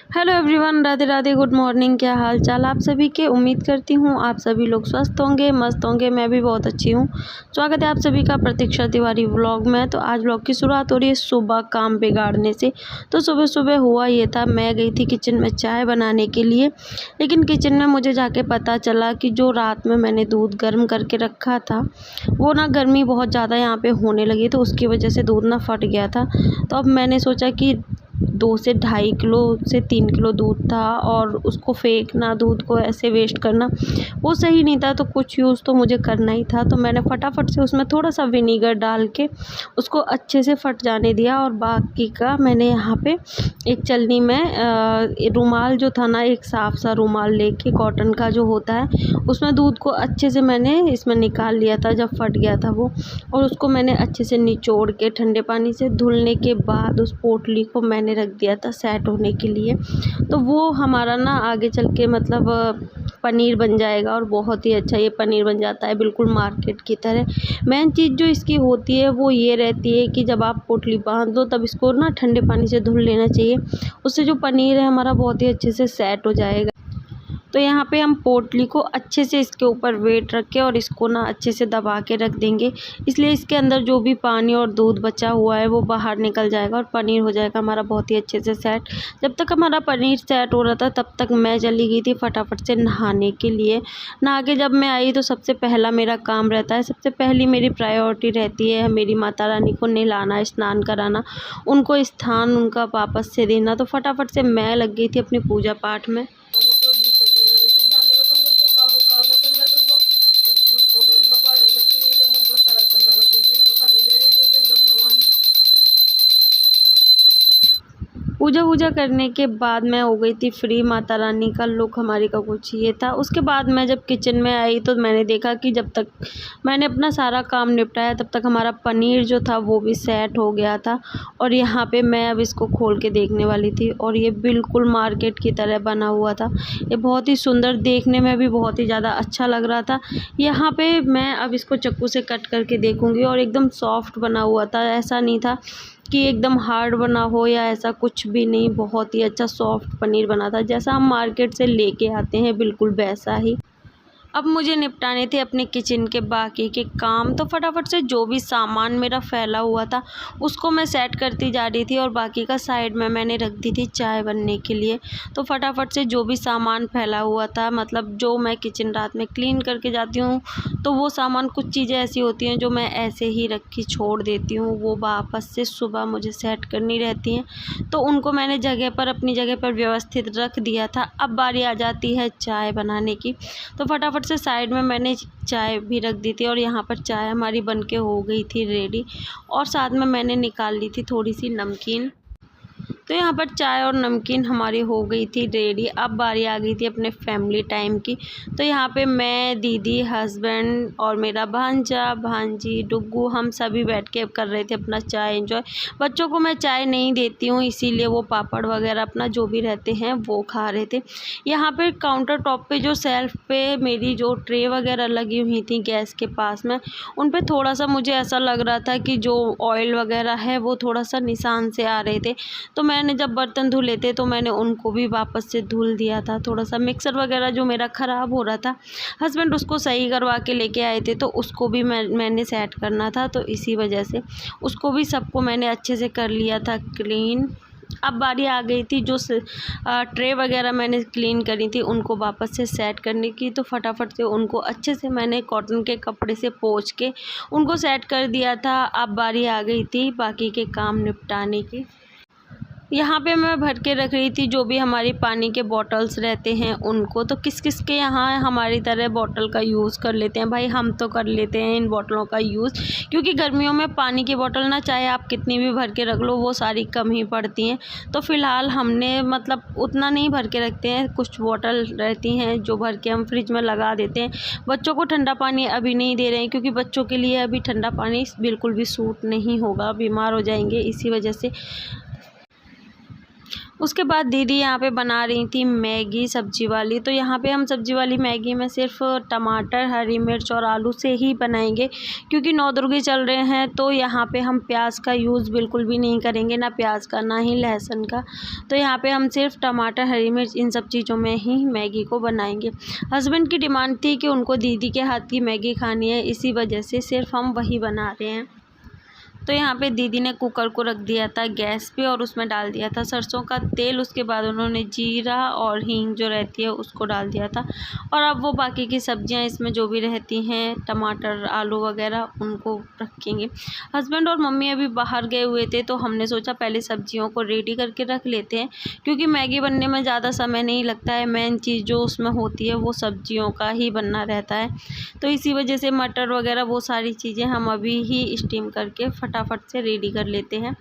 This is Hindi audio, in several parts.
Hello everyone, Radhe Radhe, good morning. क्या हाल चाल आप सभी के। उम्मीद करती हूँ आप सभी लोग स्वस्थ होंगे, मस्त होंगे। मैं भी बहुत अच्छी हूँ। स्वागत है आप सभी का प्रतीक्षा तिवारी व्लॉग में। तो आज व्लॉग की शुरुआत हो रही है सुबह काम बिगाड़ने से। तो सुबह सुबह हुआ ये था, मैं गई थी किचन में चाय बनाने के लिए, लेकिन किचन में मुझे जाके पता चला कि जो रात में मैंने दूध गर्म करके रखा था वो ना गर्मी बहुत ज़्यादा यहाँ पे होने लगी, तो उसकी वजह से दूध ना फट गया था। तो अब मैंने सोचा कि 2 से ढाई किलो से 3 किलो दूध था और उसको फेंकना, दूध को ऐसे वेस्ट करना वो सही नहीं था। तो कुछ यूज़ तो मुझे करना ही था, तो मैंने फटाफट से उसमें थोड़ा सा विनीगर डाल के उसको अच्छे से फट जाने दिया। और बाकी का मैंने यहाँ पे एक छलनी में रुमाल जो था ना, एक साफ़ सा रुमाल लेके कॉटन का जो होता है, उसमें दूध को अच्छे से मैंने इसमें निकाल लिया था जब फट गया था वो। और उसको मैंने अच्छे से निचोड़ के ठंडे पानी से धुलने के बाद उस पोटली को मैंने रख दिया था सेट होने के लिए। तो वो हमारा ना आगे चल के मतलब पनीर बन जाएगा और बहुत ही अच्छा ये पनीर बन जाता है, बिल्कुल मार्केट की तरह। मेन चीज़ जो इसकी होती है वो ये रहती है कि जब आप पोटली बांध दो तब इसको ना ठंडे पानी से धुल लेना चाहिए। उससे जो पनीर है हमारा बहुत ही अच्छे से सेट हो जाएगा। तो यहाँ पे हम पोटली को अच्छे से इसके ऊपर वेट रख के और इसको ना अच्छे से दबा के रख देंगे, इसलिए इसके अंदर जो भी पानी और दूध बचा हुआ है वो बाहर निकल जाएगा और पनीर हो जाएगा हमारा बहुत ही अच्छे से सेट। जब तक हमारा पनीर सेट हो रहा था तब तक मैं चली गई थी फटाफट से नहाने के लिए। नहा के जब मैं आई तो सबसे पहला मेरा काम रहता है, सबसे पहली मेरी प्रायोरिटी रहती है मेरी माता रानी को नहलाना, स्नान कराना, उनको स्थान उनका वापस से देना। तो फटाफट से मैं लग गई थी अपनी पूजा पाठ में। पूजा वूजा करने के बाद मैं हो गई थी फ्री। माता रानी का लुक हमारी का कुछ ये था। उसके बाद मैं जब किचन में आई तो मैंने देखा कि जब तक मैंने अपना सारा काम निपटाया तब तक हमारा पनीर जो था वो भी सेट हो गया था। और यहाँ पे मैं अब इसको खोल के देखने वाली थी और ये बिल्कुल मार्केट की तरह बना हुआ था। ये बहुत ही सुंदर, देखने में भी बहुत ही ज़्यादा अच्छा लग रहा था। यहाँ पे मैं अब इसको चाकू से कट करके देखूँगी और एकदम सॉफ्ट बना हुआ था, ऐसा नहीं था कि एकदम हार्ड बना हो या ऐसा कुछ भी नहीं। बहुत ही अच्छा सॉफ्ट पनीर बना था, जैसा हम मार्केट से लेके आते हैं बिल्कुल वैसा ही। अब मुझे निपटाने थे अपने किचन के बाकी के काम। तो फटाफट से जो भी सामान मेरा फैला हुआ था उसको मैं सेट करती जा रही थी और बाकी का साइड में मैंने रख दी थी चाय बनने के लिए। तो फटाफट से जो भी सामान फैला हुआ था, मतलब जो मैं किचन रात में क्लीन करके जाती हूँ, तो वो सामान, कुछ चीज़ें ऐसी होती हैं जो मैं ऐसे ही रख के छोड़ देती हूँ, वो वापस से सुबह मुझे सेट करनी रहती हैं। तो उनको मैंने जगह पर, अपनी जगह पर व्यवस्थित रख दिया था। अब बारी आ जाती है चाय बनाने की। तो फटाफट से साइड में मैंने चाय भी रख दी थी और यहाँ पर चाय हमारी बनके हो गई थी रेडी। और साथ में मैंने निकाल ली थी थोड़ी सी नमकीन। तो यहाँ पर चाय और नमकीन हमारी हो गई थी रेडी। अब बारी आ गई थी अपने फैमिली टाइम की। तो यहाँ पे मैं, दीदी, हस्बैंड और मेरा भांजा, भांजी, डुग्गू, हम सभी बैठ के कर रहे थे अपना चाय एंजॉय। बच्चों को मैं चाय नहीं देती हूँ, इसीलिए वो पापड़ वगैरह अपना जो भी रहते हैं वो खा रहे थे। यहाँ पर काउंटर टॉप पे जो सेल्फ पे मेरी जो ट्रे वगैरह लगी हुई थी गैस के पास में, उन पर थोड़ा सा मुझे ऐसा लग रहा था कि जो ऑयल वगैरह है वो थोड़ा सा निशान से आ रहे थे। तो मैंने जब बर्तन धुले थे तो मैंने उनको भी वापस से धुल दिया था। थोड़ा सा मिक्सर वगैरह जो मेरा ख़राब हो रहा था, हस्बैंड उसको सही करवा के लेके आए थे, तो उसको भी मैंने सेट करना था। तो इसी वजह से उसको भी सबको मैंने अच्छे से कर लिया था क्लीन। अब बारी आ गई थी जो ट्रे वगैरह मैंने क्लीन करी थी उनको वापस से सेट करने की। तो फटाफट से उनको अच्छे से मैंने कॉटन के कपड़े से पोंछ के उनको सेट कर दिया था। अब बारी आ गई थी बाकी के काम निपटाने की। यहाँ पे मैं भर के रख रही थी जो भी हमारी पानी के बॉटल्स रहते हैं उनको। तो किस किस के यहाँ हमारी तरह बॉटल का यूज़ कर लेते हैं, भाई हम तो कर लेते हैं इन बॉटलों का यूज़, क्योंकि गर्मियों में पानी की बॉटल ना चाहे आप कितनी भी भर के रख लो वो सारी कम ही पड़ती हैं। तो फ़िलहाल हमने मतलब उतना नहीं भर के रखते हैं, कुछ बॉटल रहती हैं जो भर के हम फ्रिज में लगा देते हैं। बच्चों को ठंडा पानी अभी नहीं दे रहे हैं, क्योंकि बच्चों के लिए अभी ठंडा पानी बिल्कुल भी सूट नहीं होगा, बीमार हो जाएंगे, इसी वजह से। उसके बाद दीदी यहाँ पे बना रही थी मैगी सब्जी वाली। तो यहाँ पे हम सब्जी वाली मैगी में सिर्फ टमाटर, हरी मिर्च और आलू से ही बनाएंगे, क्योंकि नवदुर्गे चल रहे हैं तो यहाँ पे हम प्याज का यूज़ बिल्कुल भी नहीं करेंगे, ना प्याज का ना ही लहसुन का। तो यहाँ पे हम सिर्फ टमाटर, हरी मिर्च इन सब चीज़ों में ही मैगी को बनाएंगे। हस्बैंड की डिमांड थी कि उनको दीदी के हाथ की मैगी खानी है, इसी वजह से सिर्फ हम वही बना रहे हैं। तो यहाँ पे दीदी ने कुकर को रख दिया था गैस पे और उसमें डाल दिया था सरसों का तेल। उसके बाद उन्होंने जीरा और हींग जो रहती है उसको डाल दिया था, और अब वो बाकी की सब्जियां इसमें जो भी रहती हैं, टमाटर, आलू वगैरह, उनको रखेंगे। हस्बैंड और मम्मी अभी बाहर गए हुए थे, तो हमने सोचा पहले सब्जियों को रेडी करके रख लेते हैं, क्योंकि मैगी बनने में ज़्यादा समय नहीं लगता है। मेन चीज़ जो उसमें होती है वो सब्जियों का ही बनना रहता है। तो इसी वजह से मटर वगैरह वो सारी चीज़ें हम अभी ही स्टीम करके फटाफट से रेडी कर लेते हैं।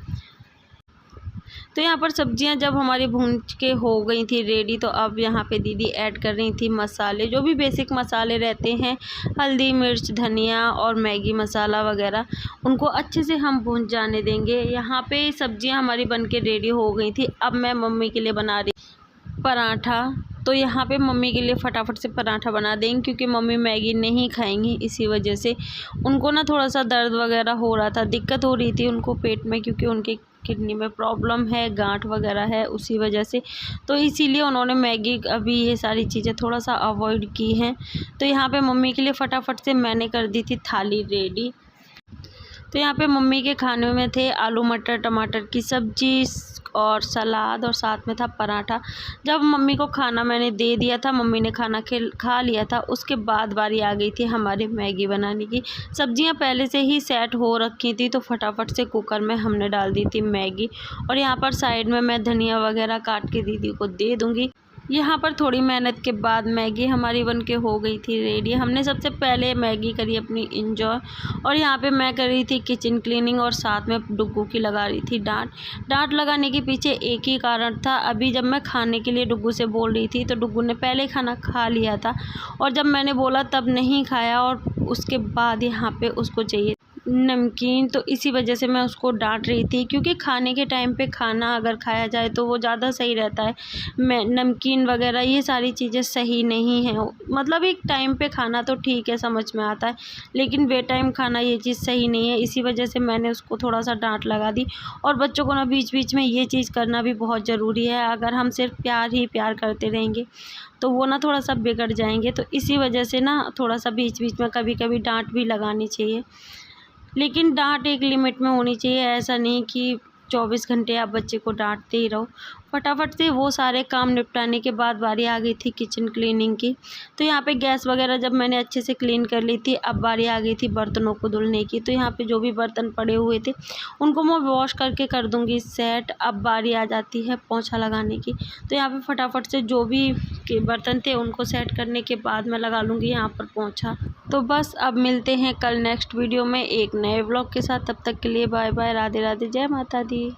तो यहाँ पर सब्जियां जब हमारी भून के हो गई थी रेडी, तो अब यहाँ पे दीदी ऐड कर रही थी मसाले, जो भी बेसिक मसाले रहते हैं, हल्दी, मिर्च, धनिया और मैगी मसाला वगैरह, उनको अच्छे से हम भून जाने देंगे। यहाँ पे सब्जियां हमारी बन के रेडी हो गई थी। अब मैं मम्मी के लिए बना रही पराठा। तो यहाँ पे मम्मी के लिए फटाफट से पराठा बना देंगे, क्योंकि मम्मी मैगी नहीं खाएंगी। इसी वजह से उनको ना थोड़ा सा दर्द वगैरह हो रहा था, दिक्कत हो रही थी उनको पेट में, क्योंकि उनके किडनी में प्रॉब्लम है, गांठ वगैरह है, उसी वजह से। तो इसीलिए उन्होंने मैगी अभी ये सारी चीज़ें थोड़ा सा अवॉइड की हैं। तो यहाँ पे मम्मी के लिए फटाफट से मैंने कर दी थी थाली रेडी। तो यहाँ पे मम्मी के खाने में थे आलू मटर टमाटर की सब्जी और सलाद, और साथ में था पराठा। जब मम्मी को खाना मैंने दे दिया था, मम्मी ने खाना खा लिया था, उसके बाद बारी आ गई थी हमारी मैगी बनाने की। सब्जियां पहले से ही सेट हो रखी थी, तो फटाफट से कुकर में हमने डाल दी थी मैगी। और यहाँ पर साइड में मैं धनिया वगैरह काट के दीदी को दे दूँगी। यहाँ पर थोड़ी मेहनत के बाद मैगी हमारी बनके हो गई थी रेडी। हमने सबसे पहले मैगी करी अपनी इंजॉय, और यहाँ पे मैं कर रही थी किचन क्लीनिंग, और साथ में डुग्गू की लगा रही थी डांट लगाने के पीछे एक ही कारण था। अभी जब मैं खाने के लिए डुग्गू से बोल रही थी, तो डुग्गू ने पहले खाना खा लिया था, और जब मैंने बोला तब नहीं खाया, और उसके बाद यहाँ पे उसको चाहिए नमकीन। तो इसी वजह से मैं उसको डांट रही थी, क्योंकि खाने के टाइम पे खाना अगर खाया जाए तो वो ज़्यादा सही रहता है। मैं नमकीन वगैरह ये सारी चीज़ें सही नहीं हैं। मतलब एक टाइम पे खाना तो ठीक है, समझ में आता है, लेकिन बे टाइम खाना ये चीज़ सही नहीं है। इसी वजह से मैंने उसको थोड़ा सा डांट लगा दी। और बच्चों को ना बीच बीच में ये चीज़ करना भी बहुत ज़रूरी है। अगर हम सिर्फ प्यार ही प्यार करते रहेंगे तो वो ना थोड़ा सा बिगड़ जाएंगे। तो इसी वजह से ना थोड़ा सा बीच बीच में कभी कभी डांट भी लगानी चाहिए, लेकिन डांट एक लिमिट में होनी चाहिए। ऐसा नहीं कि 24 घंटे आप बच्चे को डांटते ही रहो। फटाफट से वो सारे काम निपटाने के बाद बारी आ गई थी किचन क्लीनिंग की। तो यहाँ पे गैस वगैरह जब मैंने अच्छे से क्लीन कर ली थी, अब बारी आ गई थी बर्तनों को धुलने की। तो यहाँ पे जो भी बर्तन पड़े हुए थे उनको मैं वॉश करके कर दूँगी सेट। अब बारी आ जाती है पोंछा लगाने की। तो यहाँ पे फटाफट से जो भी के बर्तन थे उनको सेट करने के बाद मैं लगा लूँगी यहाँ पर पोंछा। तो बस अब मिलते हैं कल नेक्स्ट वीडियो में एक नए व्लॉग के साथ। तब तक के लिए बाय बाय, राधे राधे, जय माता दी।